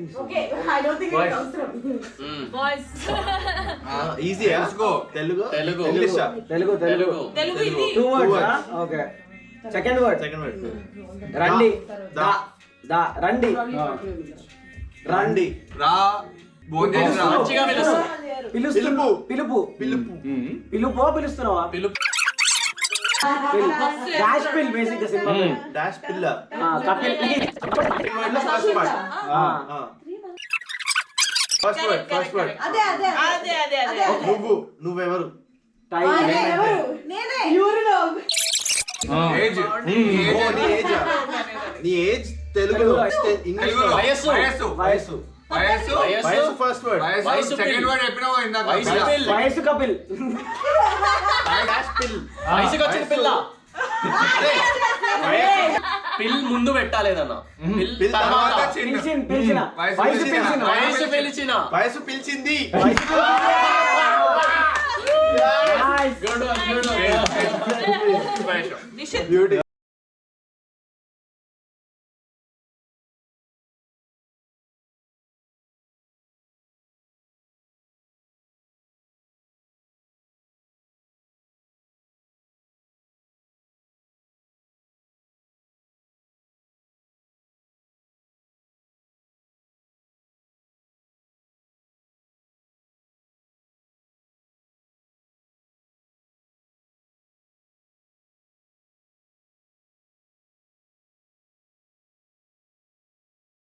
Okay, I don't think it comes from. Boys. Easy. Let's go. Telugu. English. Telugu. Hindi. 2 words. Okay. Second word. Randi. Randi. Randi. Ra. Bonjeri ra. మంచిగా పిలుస్తా. పిలుపు. పిలుస్తున్నావా? Dash పిల్ basic గా simple. Dash pilla. Kapil. First word. అదే. నువ్వెవరు? నేనే. యూరినో. Age. నీ age తెలుగులో ఇంగ్లీష్ లో వయస్సు. వయసు ఫస్ట్ వర్డ్. వయసు సెకండ్ వర్డ్ చెప్పినావు ఇందాక. వయసు కపిల్. డాష్ పిల్. వయసుకి వచ్చిన పిల్ల. పిల్ ముందు పెట్టాలేదన్న. పిల్ తర్వాత తర్వాత పిలిచిన. వయసు పిలిచిన. వయసు పిలిచింది. Good one. బ్యూటీ.